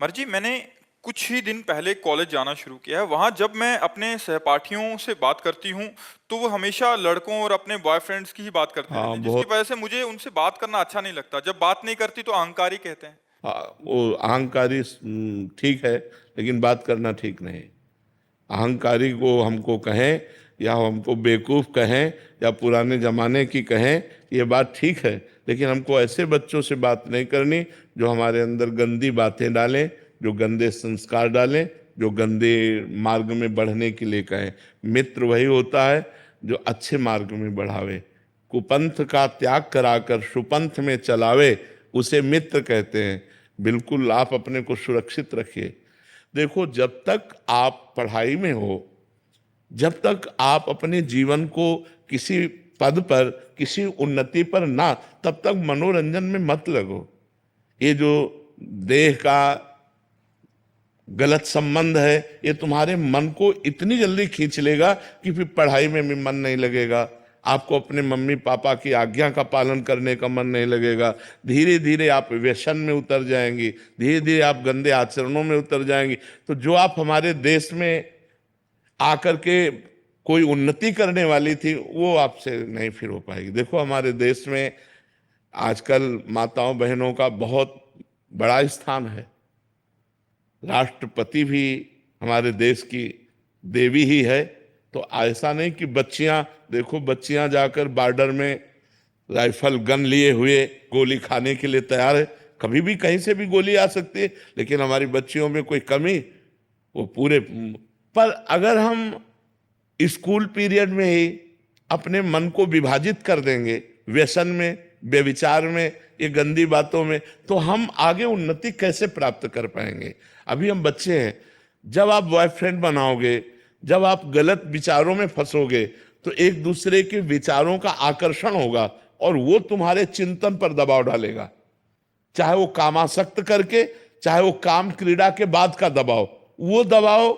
मर जी, मैंने कुछ ही दिन पहले कॉलेज जाना शुरू किया है। वहां जब मैं अपने सहपाठियों से बात करती हूँ तो वो हमेशा लड़कों और अपने बॉयफ्रेंड्स की ही बात करते रहते हाँ हैं, जिसकी बहुत। वजह से मुझे उनसे बात करना अच्छा नहीं लगता। जब बात नहीं करती तो अहंकारी कहते हैं। हाँ, वो अहंकारी ठीक है, लेकिन बात करना ठीक नहीं। अहंकारी को हमको कहें या हमको बेवकूफ़ कहें या पुराने ज़माने की कहें, ये बात ठीक है, लेकिन हमको ऐसे बच्चों से बात नहीं करनी जो हमारे अंदर गंदी बातें डालें, जो गंदे संस्कार डालें, जो गंदे मार्ग में बढ़ने के लिए कहें। मित्र वही होता है जो अच्छे मार्ग में बढ़ावे, कुपंथ का त्याग कराकर सुपंथ में चलावे, उसे मित्र कहते हैं। बिल्कुल आप अपने को सुरक्षित रखिए। देखो, जब तक आप पढ़ाई में हो, जब तक आप अपने जीवन को किसी पद पर, किसी उन्नति पर ना, तब तक मनोरंजन में मत लगो। ये जो देह का गलत संबंध है, ये तुम्हारे मन को इतनी जल्दी खींच लेगा कि फिर पढ़ाई में भी मन नहीं लगेगा। आपको अपने मम्मी पापा की आज्ञा का पालन करने का मन नहीं लगेगा। धीरे धीरे आप व्यसन में उतर जाएंगी, धीरे धीरे आप गंदे आचरणों में उतर जाएंगी। तो जो आप हमारे देश में आकर के कोई उन्नति करने वाली थी, वो आपसे नहीं फिर हो पाएगी। देखो, हमारे देश में आजकल माताओं बहनों का बहुत बड़ा स्थान है। राष्ट्रपति भी हमारे देश की देवी ही है। तो ऐसा नहीं कि बच्चियां, देखो बच्चियां जाकर बॉर्डर में राइफल गन लिए हुए गोली खाने के लिए तैयार है। कभी भी कहीं से भी गोली आ सकती है, लेकिन हमारी बच्चियों में कोई कमी, वो पूरे। पर अगर हम स्कूल पीरियड में ही अपने मन को विभाजित कर देंगे व्यसन में, व्यभिचार में, ये गंदी बातों में, तो हम आगे उन्नति कैसे प्राप्त कर पाएंगे? अभी हम बच्चे हैं। जब आप बॉयफ्रेंड बनाओगे, जब आप गलत विचारों में फंसोगे, तो एक दूसरे के विचारों का आकर्षण होगा और वो तुम्हारे चिंतन पर दबाव डालेगा। चाहे वो कामासक्त करके, चाहे वो काम क्रीड़ा के बाद का दबाव, वो दबाव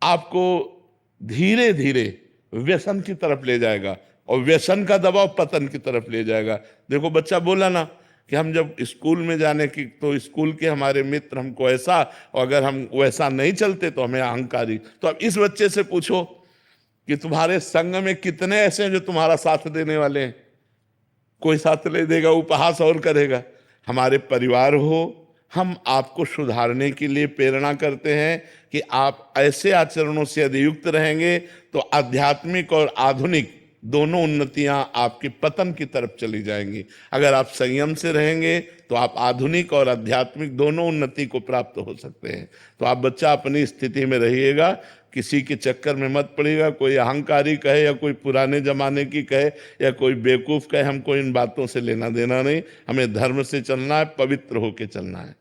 आपको धीरे धीरे व्यसन की तरफ ले जाएगा और व्यसन का दबाव पतन की तरफ ले जाएगा। देखो, बच्चा बोला ना कि हम जब स्कूल में जाने की, तो स्कूल के हमारे मित्र हमको ऐसा, और अगर हम वैसा नहीं चलते तो हमें अहंकारी। तो अब इस बच्चे से पूछो कि तुम्हारे संग में कितने ऐसे हैं जो तुम्हारा साथ देने वाले हैं? कोई साथ नहीं देगा, उपहास और करेगा। हमारे परिवार हो, हम आपको सुधारने के लिए प्रेरणा करते हैं कि आप ऐसे आचरणों से यदि युक्त रहेंगे तो आध्यात्मिक और आधुनिक दोनों उन्नतियां आपके पतन की तरफ चली जाएंगी। अगर आप संयम से रहेंगे तो आप आधुनिक और आध्यात्मिक दोनों उन्नति को प्राप्त हो सकते हैं। तो आप बच्चा अपनी स्थिति में रहिएगा, किसी के चक्कर में मत पड़ेगा। कोई अहंकारी कहे या कोई पुराने जमाने की कहे या कोई बेवकूफ़ कहे, हमको इन बातों से लेना देना नहीं। हमें धर्म से चलना है, पवित्र होके चलना है।